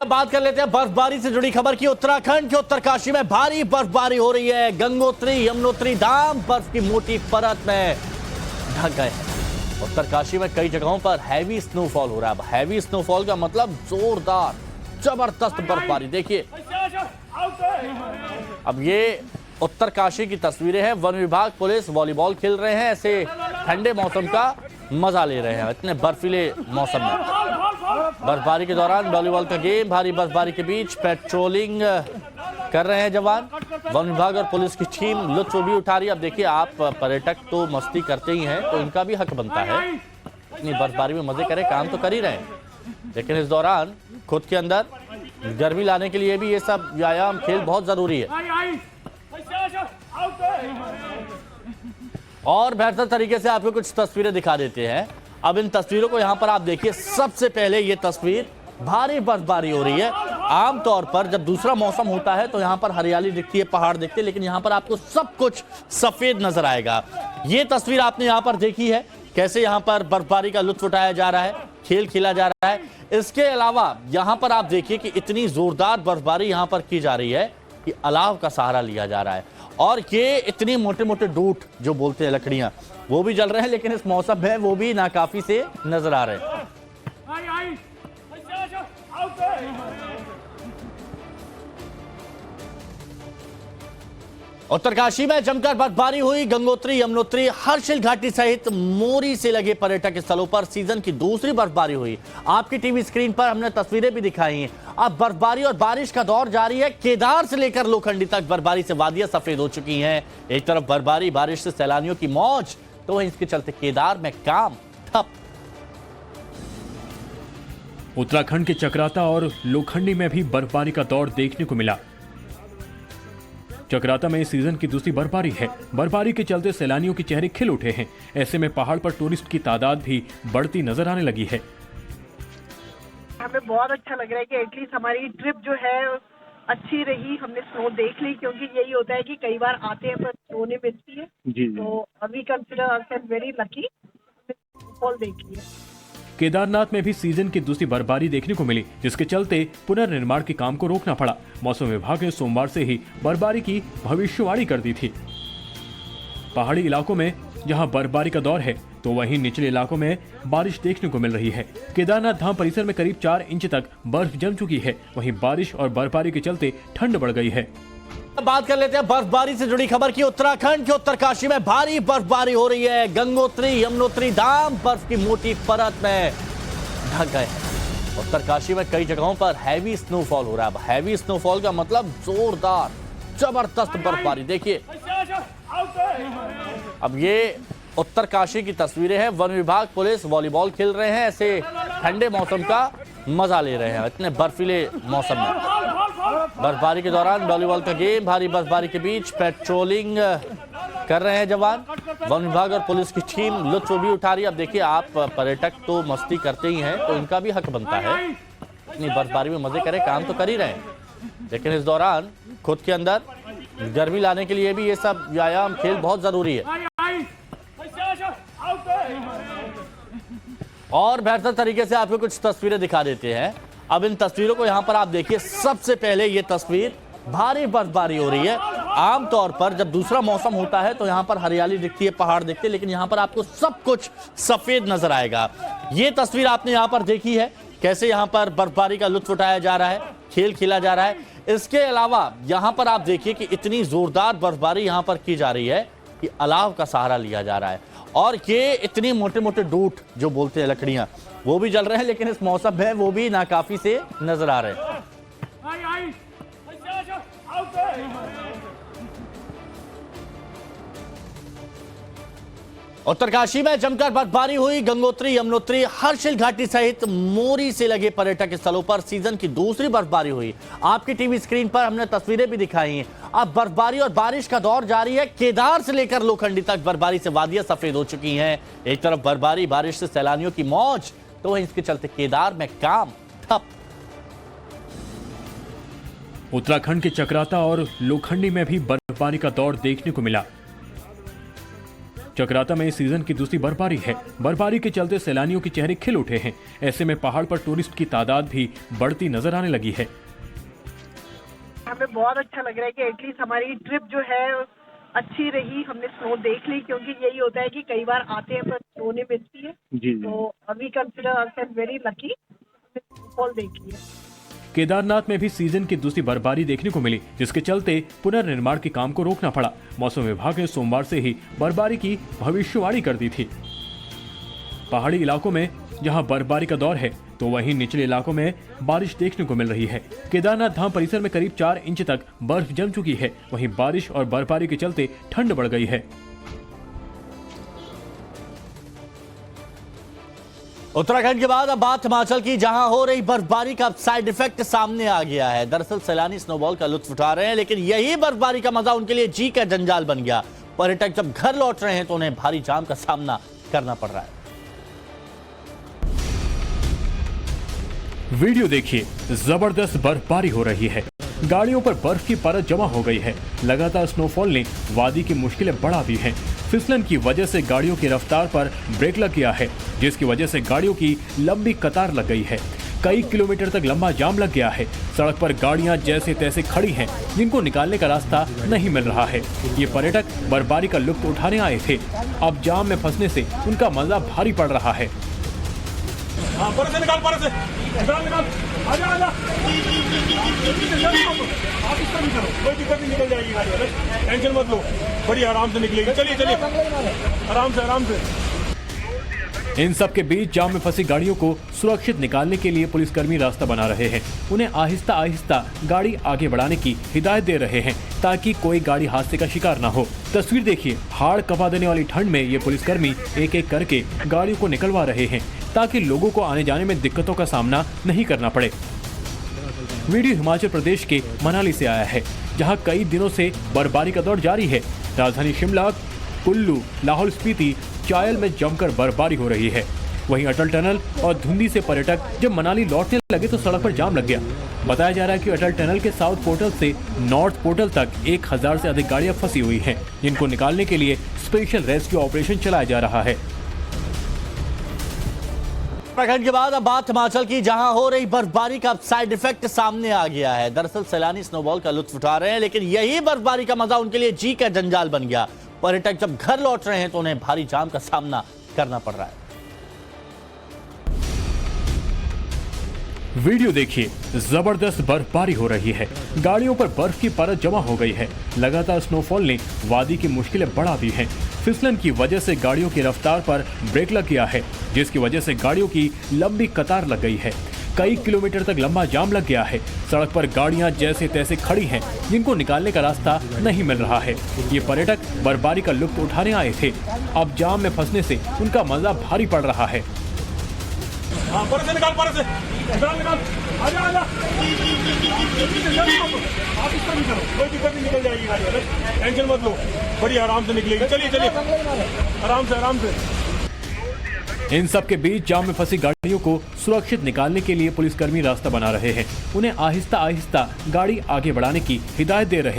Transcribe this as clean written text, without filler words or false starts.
बात कर लेते हैं बर्फबारी से जुड़ी खबर की। उत्तराखंड के उत्तरकाशी में भारी बर्फबारी हो रही है। गंगोत्री यमुनोत्री धाम बर्फ की मोटी परत में ढक गए हैं। उत्तरकाशी में कई जगहों पर हैवी स्नोफॉल हो रहा है। अब हैवी स्नोफॉल का मतलब जोरदार जबरदस्त बर्फबारी। देखिए अब ये उत्तरकाशी की तस्वीरें हैं। वन विभाग पुलिस वॉलीबॉल खेल रहे हैं, ऐसे ठंडे मौसम का मजा ले रहे हैं। इतने बर्फीले मौसम में बर्फबारी के दौरान वॉलीबॉल का गेम, भारी बर्फबारी के बीच पेट्रोलिंग कर रहे हैं जवान। वन विभाग और पुलिस की टीम लुत्फ भी उठा रही है। अब देखिए आप पर्यटक तो मस्ती करते ही हैं, तो इनका भी हक बनता है इतनी बर्फबारी में मजे करें। काम तो कर ही रहे हैं, लेकिन इस दौरान खुद के अंदर गर्मी लाने के लिए भी ये सब व्यायाम खेल बहुत जरूरी है। और बेहतर तरीके से आपको कुछ तस्वीरें दिखा देते हैं। अब इन तस्वीरों को यहां पर आप देखिए। सबसे पहले ये तस्वीर, भारी बर्फबारी हो रही है। आमतौर पर जब दूसरा मौसम होता है तो यहां पर हरियाली दिखती है, पहाड़ दिखते हैं, लेकिन यहां पर आपको सब कुछ सफेद नजर आएगा। ये तस्वीर आपने यहां पर देखी है, कैसे यहां पर बर्फबारी का लुत्फ उठाया जा रहा है, खेल खेला जा रहा है। इसके अलावा यहां पर आप देखिए कि इतनी जोरदार बर्फबारी यहां पर की जा रही है कि अलाव का सहारा लिया जा रहा है। और ये इतनी मोटे मोटे डूट जो बोलते हैं लकड़ियां, वो भी जल रहे हैं, लेकिन इस मौसम में वो भी नाकाफी से नजर आ रहे हैं। उत्तरकाशी में जमकर बर्फबारी हुई। गंगोत्री यमुनोत्री हर्षिल घाटी सहित मोरी से लगे पर्यटक स्थलों पर सीजन की दूसरी बर्फबारी हुई। आपकी टीवी स्क्रीन पर हमने तस्वीरें भी दिखाई हैं। अब बर्फबारी और बारिश का दौर जारी है। केदार से लेकर लोखंडी तक बर्फबारी से वादियां सफेद हो चुकी हैं। एक तरफ बर्फबारी बारिश से सैलानियों की मौज, तो वहीं इसके चलते केदार में काम ठप। उत्तराखंड के चक्राता और लोखंडी में भी बर्फबारी का दौर देखने को मिला। चक्राता में इस सीजन की दूसरी बर्फबारी है। बर्फबारी के चलते सैलानियों के चेहरे खिल उठे हैं। ऐसे में पहाड़ पर टूरिस्ट की तादाद भी बढ़ती नजर आने लगी है। हमें बहुत अच्छा लग रहा है कि एटलीस्ट हमारी ट्रिप जो है अच्छी रही। हमने स्नो देख ली, क्योंकि यही होता है कि कई बार आते हैं पर स्नो नहीं मिलती है। जी। तो अभी consider ourselves very lucky, fall देख लिया। केदारनाथ में भी सीजन की दूसरी बर्फबारी देखने को मिली, जिसके चलते पुनर्निर्माण के काम को रोकना पड़ा। मौसम विभाग ने सोमवार से ही बर्फबारी की भविष्यवाणी कर दी थी। पहाड़ी इलाकों में जहां बर्फबारी का दौर है, तो वहीं निचले इलाकों में बारिश देखने को मिल रही है। केदारनाथ धाम परिसर में करीब 4 इंच तक बर्फ जम चुकी है। वहीं बारिश और बर्फबारी के चलते ठंड बढ़ गई है। बात कर लेते हैं बर्फबारी से जुड़ी खबर की। उत्तराखंड के उत्तरकाशी में भारी बर्फबारी हो रही है। गंगोत्री यमुनोत्री धाम बर्फ की मोटी परत में ढक गए हैं। उत्तरकाशी में कई जगहों पर हैवी स्नोफॉल हो रहा है। अब हैवी स्नोफॉल का मतलब जोरदार जबरदस्त बर्फबारी। देखिए अब ये उत्तरकाशी की तस्वीरें हैं। वन विभाग पुलिस वॉलीबॉल खेल रहे हैं, ऐसे ठंडे मौसम का मजा ले रहे हैं। इतने बर्फीले मौसम में बर्फबारी के दौरान वॉलीबॉल का गेम, भारी बर्फबारी के बीच पेट्रोलिंग कर रहे हैं जवान। वन विभाग और पुलिस की टीम लुत्फ भी उठा रही है। अब देखिए आप पर्यटक तो मस्ती करते ही हैं, तो इनका भी हक बनता है इतनी बर्फबारी में मजे करें। काम तो कर ही रहे हैं, लेकिन इस दौरान खुद के अंदर गर्मी लाने के लिए भी ये सब व्यायाम खेल बहुत जरूरी है। और बेहतर तरीके से आपको कुछ तस्वीरें दिखा देते हैं। अब इन तस्वीरों को यहां पर आप देखिए। सबसे पहले ये तस्वीर, भारी बर्फबारी हो रही है। आमतौर पर जब दूसरा मौसम होता है तो यहां पर हरियाली दिखती है, पहाड़ दिखते हैं, लेकिन यहां पर आपको सब कुछ सफेद नजर आएगा। ये तस्वीर आपने यहां पर देखी है, कैसे यहां पर बर्फबारी का लुत्फ उठाया जा रहा है, खेल खेला जा रहा है। इसके अलावा यहां पर आप देखिए कि इतनी जोरदार बर्फबारी यहां पर की जा रही है कि अलाव का सहारा लिया जा रहा है। और ये इतनी मोटे मोटे डूट जो बोलते हैं लकड़ियां, वो भी जल रहे हैं, लेकिन इस मौसम में वो भी नाकाफी से नजर आ रहे हैं। उत्तरकाशी में जमकर बर्फबारी हुई। गंगोत्री यमुनोत्री हर्षिल घाटी सहित मोरी से लगे पर्यटक स्थलों पर सीजन की दूसरी बर्फबारी हुई। आपकी टीवी स्क्रीन पर हमने तस्वीरें भी दिखाई हैं। अब बर्फबारी और बारिश का दौर जारी है। केदार से लेकर लोखंडी तक बर्फबारी से वादियां सफेद हो चुकी हैं। एक तरफ बर्फबारी बारिश से सैलानियों की मौज, तो वहीं इसके चलते केदार में काम ठप। उत्तराखंड के चक्राता और लोखंडी में भी बर्फबारी का दौर देखने को मिला। चक्राता में इस सीजन की दूसरी बर्फबारी है। बर्फबारी के चलते सैलानियों के चेहरे खिल उठे हैं। ऐसे में पहाड़ पर टूरिस्ट की तादाद भी बढ़ती नजर आने लगी है। हमें बहुत अच्छा लग रहा है कि एटलीस्ट हमारी ट्रिप जो है अच्छी रही, हमने स्नो देख ली, क्योंकि यही होता है कि कई बार आते हैं पर स्नो नहीं मिलती है। तो अभी consider ourselves very lucky, snowfall देखी है। केदारनाथ में भी सीजन की दूसरी बर्फबारी देखने को मिली, जिसके चलते पुनर्निर्माण के काम को रोकना पड़ा। मौसम विभाग ने सोमवार से ही बर्फबारी की भविष्यवाणी कर दी थी। पहाड़ी इलाकों में जहां बर्फबारी का दौर है, तो वहीं निचले इलाकों में बारिश देखने को मिल रही है। केदारनाथ धाम परिसर में करीब 4 इंच तक बर्फ जम चुकी है। वहीं बारिश और बर्फबारी के चलते ठंड बढ़ गई है। उत्तराखंड के बाद अब बात हिमाचल की, जहां हो रही बर्फबारी का साइड इफेक्ट सामने आ गया है। दरअसल सैलानी स्नोबॉल का लुत्फ उठा रहे हैं, लेकिन यही बर्फबारी का मजा उनके लिए जी का जंजाल बन गया। पर्यटक जब घर लौट रहे हैं तो उन्हें भारी जाम का सामना करना पड़ रहा है। वीडियो देखिए, जबरदस्त बर्फबारी हो रही है। गाड़ियों पर बर्फ की परत जमा हो गई है। लगातार स्नोफॉल ने वादी की मुश्किलें बढ़ा दी हैं। फिसलन की वजह से गाड़ियों की रफ्तार पर ब्रेक लग गया है, जिसकी वजह से गाड़ियों की लंबी कतार लग गई है। कई किलोमीटर तक लंबा जाम लग गया है। सड़क पर गाड़ियां जैसे तैसे खड़ी हैं, जिनको निकालने का रास्ता नहीं मिल रहा है। ये पर्यटक बर्फबारी का लुत्फ उठाने आए थे। अब जाम में फंसने से उनका मजा भारी पड़ रहा है। निकाल आजा आप इस तरह करो, कोई दिक्कत नहीं, निकल जाएगी गाड़ी, टेंशन मत लो, बड़ी आराम से निकलेगी। चलिए आराम से। इन सब के बीच जाम में फंसी गाड़ियों को सुरक्षित निकालने के लिए पुलिसकर्मी रास्ता बना रहे हैं। उन्हें आहिस्ता आहिस्ता गाड़ी आगे बढ़ाने की हिदायत दे रहे हैं, ताकि कोई गाड़ी हादसे का शिकार ना हो। तस्वीर देखिए, हाड़ कपा देने वाली ठंड में ये पुलिसकर्मी एक एक करके गाड़ियों को निकलवा रहे हैं, ताकि लोगों को आने जाने में दिक्कतों का सामना नहीं करना पड़े। वीडियो हिमाचल प्रदेश के मनाली से आया है, जहां कई दिनों से बर्फबारी का दौर जारी है। राजधानी शिमला, कुल्लू, लाहौल स्पीति, चायल में जमकर बर्फबारी हो रही है। वहीं अटल टनल और धुंधी से पर्यटक जब मनाली लौटने लगे तो सड़क पर जाम लग गया। बताया जा रहा है कि अटल टनल के साउथ पोर्टल से नॉर्थ पोर्टल तक 1000 से अधिक गाड़ियां फंसी हुई हैं, जिनको निकालने के लिए स्पेशल रेस्क्यू ऑपरेशन चलाया जा रहा है। उत्तराखंड के बाद अब बात हिमाचल की, जहां हो रही बर्फबारी का साइड इफेक्ट सामने आ गया है। दरअसल सैलानी स्नोबॉल का लुत्फ उठा रहे हैं, लेकिन यही बर्फबारी का मजा उनके लिए जी का जंजाल बन गया। पर्यटक जब घर लौट रहे हैं तो उन्हें भारी जाम का सामना करना पड़ रहा है। वीडियो देखिए, जबरदस्त बर्फबारी हो रही है। गाड़ियों पर बर्फ की परत जमा हो गई है। लगातार स्नोफॉल ने वादी की मुश्किलें बढ़ा दी हैं। फिसलन की वजह से गाड़ियों की रफ्तार पर ब्रेक लग गया है, जिसकी वजह से गाड़ियों की लंबी कतार लग गई है। कई किलोमीटर तक लंबा जाम लग गया है। सड़क पर गाड़ियां जैसे तैसे खड़ी हैं, जिनको निकालने का रास्ता नहीं मिल रहा है। ये पर्यटक बर्फबारी का लुत्फ उठाने आए थे। अब जाम में फंसने से उनका मजा भारी पड़ रहा है। निकाल आजा आप इस तरह करो, कोई दिक्कत नहीं, निकल जाएगी गाड़ी, टेंशन मत लो, बड़ी आराम से निकलेगी। चलिए आराम से। इन सब के बीच जाम में फंसी गाड़ियों को सुरक्षित निकालने के लिए पुलिसकर्मी रास्ता बना रहे हैं। उन्हें आहिस्ता आहिस्ता गाड़ी आगे बढ़ाने की हिदायत दे रहे हैं।